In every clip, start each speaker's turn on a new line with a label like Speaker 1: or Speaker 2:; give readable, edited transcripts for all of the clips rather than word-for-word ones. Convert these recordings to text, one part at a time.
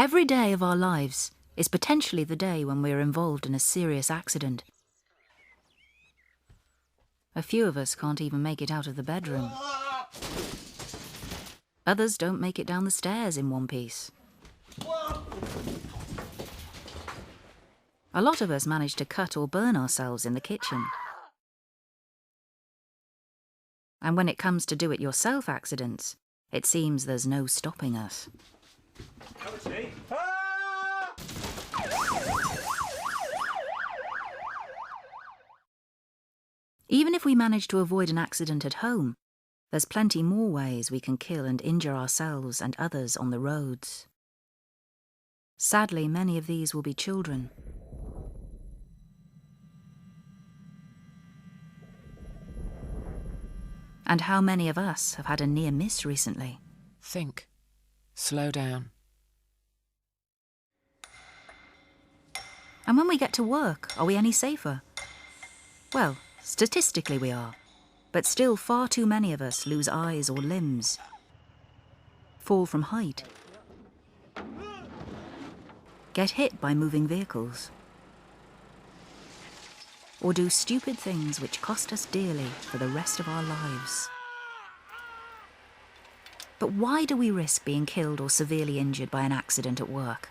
Speaker 1: Every day of our lives is potentially the day when we are involved in a serious accident. A few of us can't even make it out of the bedroom. Others don't make it down the stairs in one piece. A lot of us manage to cut or burn ourselves in the kitchen. And when it comes to do-it-yourself accidents, it seems there's no stopping us. Even if we manage to avoid an accident at home, there's plenty more ways we can kill and injure ourselves and others on the roads. Sadly, many of these will be children. And how many of us have had a near miss recently?
Speaker 2: Think. Slow down.
Speaker 1: And when we get to work, are we any safer? Well, statistically we are, but still far too many of us lose eyes or limbs, fall from height, get hit by moving vehicles, or do stupid things which cost us dearly for the rest of our lives. But why do we risk being killed or severely injured by an accident at work?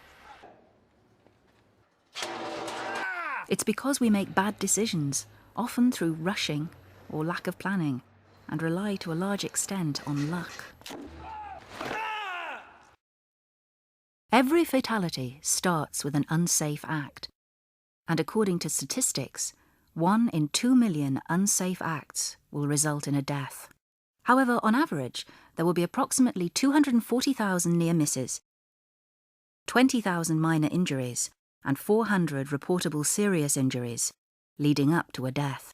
Speaker 1: It's because we make bad decisions, often through rushing or lack of planning, and rely to a large extent on luck. Every fatality starts with an unsafe act, and according to statistics, 1 in 2 million unsafe acts will result in a death. However, on average, there will be approximately 240,000 near misses, 20,000 minor injuries, and 400 reportable serious injuries, leading up to a death.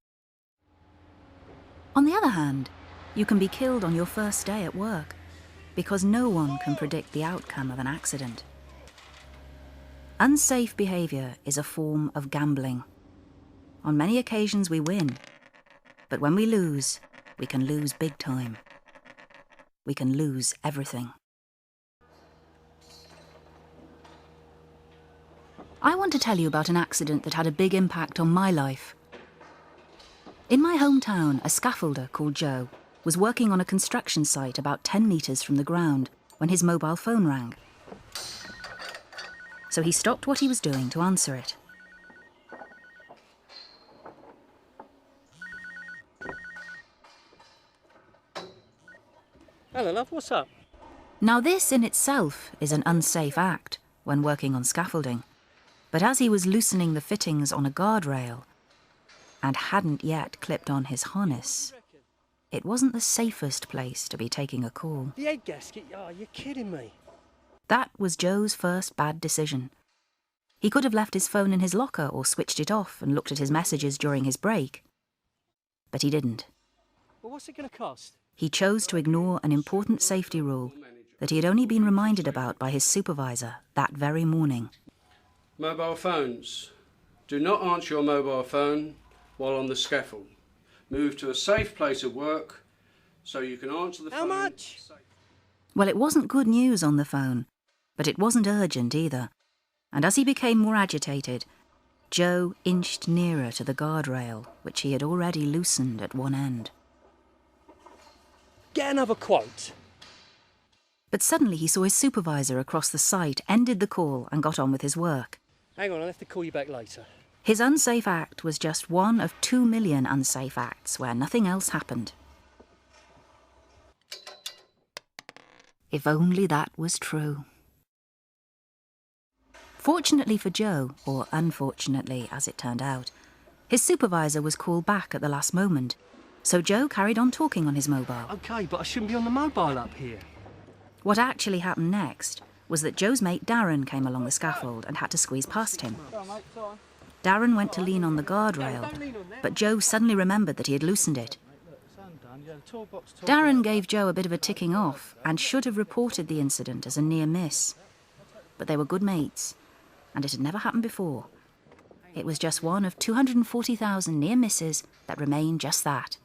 Speaker 1: On the other hand, you can be killed on your first day at work, because no one can predict the outcome of an accident. Unsafe behaviour is a form of gambling. On many occasions we win, but when we lose, we can lose big time. We can lose everything. I want to tell you about an accident that had a big impact on my life. In my hometown, a scaffolder called Joe was working on a construction site about 10 metres from the ground when his mobile phone rang. So he stopped what he was doing to answer it.
Speaker 3: Hello, love, what's up?
Speaker 1: Now this in itself is an unsafe act when working on scaffolding. But as he was loosening the fittings on a guardrail and hadn't yet clipped on his harness, it wasn't the safest place to be taking a call.
Speaker 3: The head gasket? Oh, you're kidding me.
Speaker 1: That was Joe's first bad decision. He could have left his phone in his locker or switched it off and looked at his messages during his break. But he didn't.
Speaker 3: Well, what's it going to cost?
Speaker 1: He chose to ignore an important safety rule that he had only been reminded about by his supervisor that very morning.
Speaker 4: Mobile phones. Do not answer your mobile phone while on the scaffold. Move to a safe place of work so you can answer the phone.
Speaker 3: How much?
Speaker 1: Well, it wasn't good news on the phone, but it wasn't urgent either. And as he became more agitated, Joe inched nearer to the guardrail, which he had already loosened at one end.
Speaker 3: Get another quote.
Speaker 1: But suddenly he saw his supervisor across the site, ended the call and got on with his work.
Speaker 3: Hang on, I'll have to call you back later.
Speaker 1: His unsafe act was just one of 2 million unsafe acts where nothing else happened. If only that was true. Fortunately for Joe, or unfortunately as it turned out, his supervisor was called back at the last moment, so Joe carried on talking on his mobile.
Speaker 3: OK, but I shouldn't be on the mobile up here.
Speaker 1: What actually happened next was that Joe's mate Darren came along the scaffold and had to squeeze past him. Darren went to lean on the guardrail, but Joe suddenly remembered that he had loosened it. Darren gave Joe a bit of a ticking off and should have reported the incident as a near miss. But they were good mates, and it had never happened before. It was just one of 240,000 near misses that remain just that.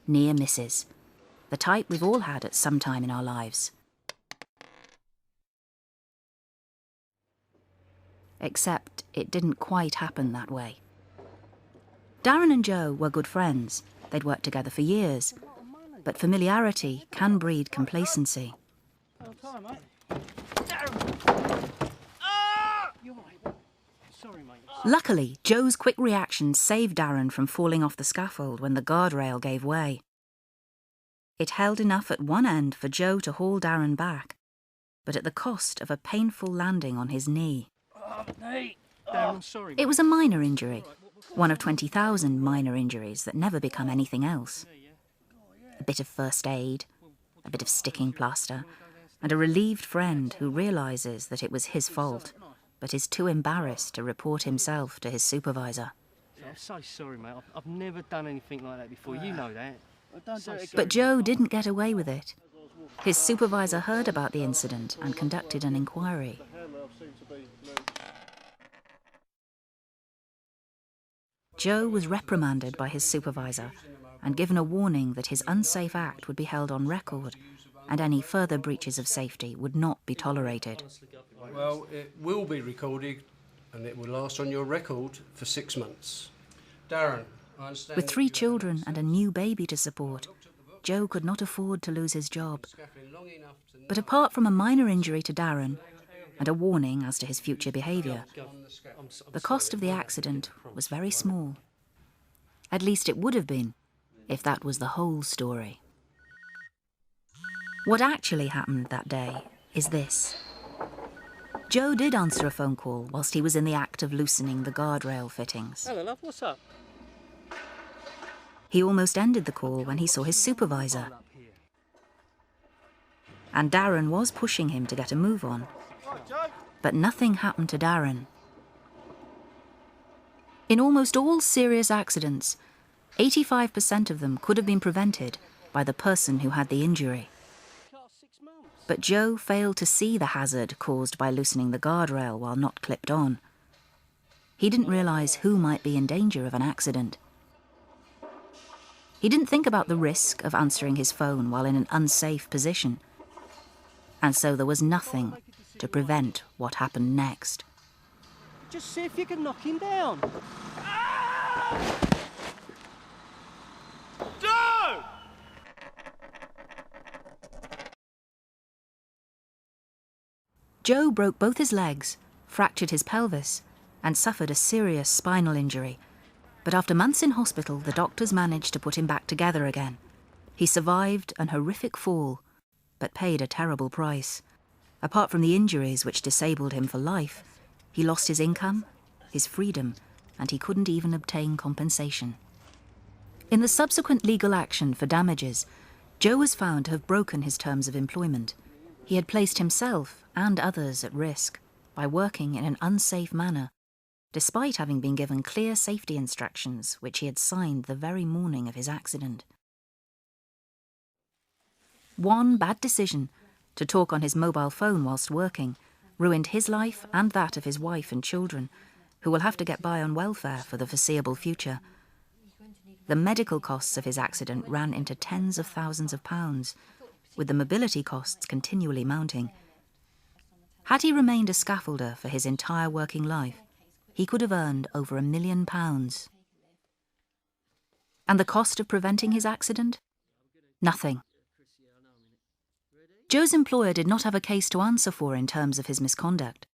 Speaker 1: Near misses. The type we've all had at some time in our lives. except it didn't quite happen that way. Darren and Joe were good friends. They'd worked together for years. But familiarity can breed complacency.
Speaker 3: Sorry, mate.
Speaker 1: Luckily, Joe's quick reaction saved Darren from falling off the scaffold when the guardrail gave way. It held enough at one end for Joe to haul Darren back, but at the cost of a painful landing on his knee.
Speaker 3: Darren, I'm sorry.
Speaker 1: It was a minor injury, one of 20,000 minor injuries that never become anything else. A bit of first aid, a bit of sticking plaster, and a relieved friend who realises that it was his fault, but is too embarrassed to report himself to his supervisor.
Speaker 3: I'm so sorry, mate. I've never done anything like that before. You know that.
Speaker 1: But Joe didn't get away with it. His supervisor heard about the incident and conducted an inquiry. Joe was reprimanded by his supervisor and given a warning that his unsafe act would be held on record and any further breaches of safety would not be tolerated.
Speaker 4: Well, it will be recorded and it will last on your record for 6 months. Darren, I understand.
Speaker 1: With 3 children and a new baby to support, Joe could not afford to lose his job. But apart from a minor injury to Darren and a warning as to his future behaviour, the cost of the accident was very small. At least it would have been, if that was the whole story. What actually happened that day is this. Joe did answer a phone call whilst he was in the act of loosening the guardrail fittings.
Speaker 3: Hello, love. What's up?
Speaker 1: He almost ended the call when he saw his supervisor. And Darren was pushing him to get a move on. But nothing happened to Darren. In almost all serious accidents, 85% of them could have been prevented by the person who had the injury. But Joe failed to see the hazard caused by loosening the guardrail while not clipped on. He didn't realise who might be in danger of an accident. He didn't think about the risk of answering his phone while in an unsafe position. And so there was nothing to prevent what happened next.
Speaker 3: Just see if you can knock him down.
Speaker 5: Joe!
Speaker 1: Joe broke both his legs, fractured his pelvis, and suffered a serious spinal injury. But after months in hospital, the doctors managed to put him back together again. He survived an horrific fall, but paid a terrible price. Apart from the injuries which disabled him for life, he lost his income, his freedom, and he couldn't even obtain compensation. In the subsequent legal action for damages, Joe was found to have broken his terms of employment. He had placed himself and others at risk by working in an unsafe manner, despite having been given clear safety instructions which he had signed the very morning of his accident. One bad decision, to talk on his mobile phone whilst working, ruined his life and that of his wife and children, who will have to get by on welfare for the foreseeable future. The medical costs of his accident ran into tens of thousands of pounds, with the mobility costs continually mounting. Had he remained a scaffolder for his entire working life, he could have earned over £1 million. And the cost of preventing his accident? Nothing. Joe's employer did not have a case to answer for in terms of his misconduct.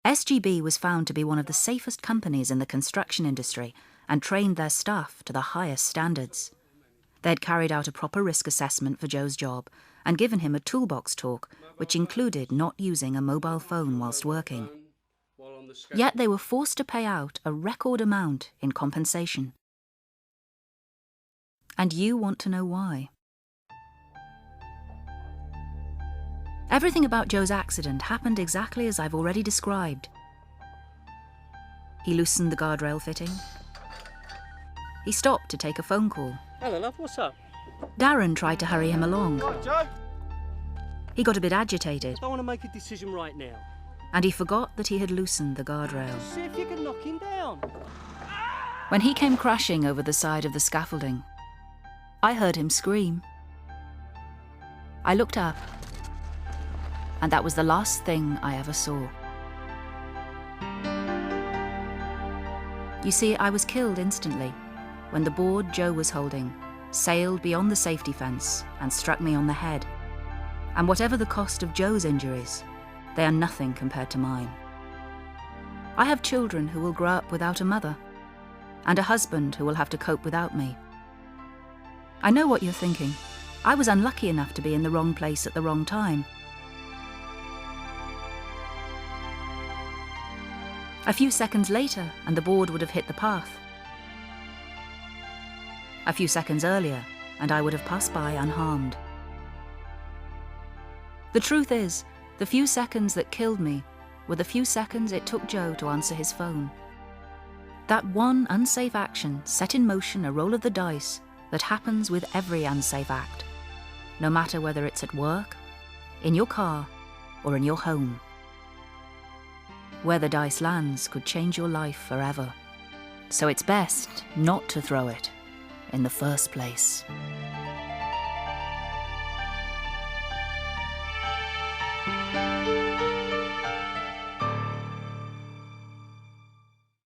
Speaker 1: SGB was found to be one of the safest companies in the construction industry and trained their staff to the highest standards. They had carried out a proper risk assessment for Joe's job and given him a toolbox talk which included not using a mobile phone whilst working. Yet they were forced to pay out a record amount in compensation. And you want to know why? Everything about Joe's accident happened exactly as I've already described. He loosened the guardrail fitting. He stopped to take a phone call.
Speaker 3: Hello, love. What's up?
Speaker 1: Darren tried to hurry him along.
Speaker 5: Right, Joe?
Speaker 1: He got a bit agitated,
Speaker 3: I don't want to make a decision right now.
Speaker 1: and he forgot that he had loosened the guardrail.
Speaker 3: Just see if you can knock him down.
Speaker 1: When he came crashing over the side of the scaffolding, I heard him scream. I looked up, and that was the last thing I ever saw. You see, I was killed instantly when the board Joe was holding sailed beyond the safety fence and struck me on the head. And whatever the cost of Joe's injuries, they are nothing compared to mine. I have children who will grow up without a mother, and a husband who will have to cope without me. I know what you're thinking. I was unlucky enough to be in the wrong place at the wrong time. A few seconds later, and the board would have hit the path. A few seconds earlier, and I would have passed by unharmed. The truth is, the few seconds that killed me were the few seconds it took Joe to answer his phone. That one unsafe action set in motion a roll of the dice that happens with every unsafe act, no matter whether it's at work, in your car, or in your home. Where the dice lands could change your life forever. So it's best not to throw it in the first place.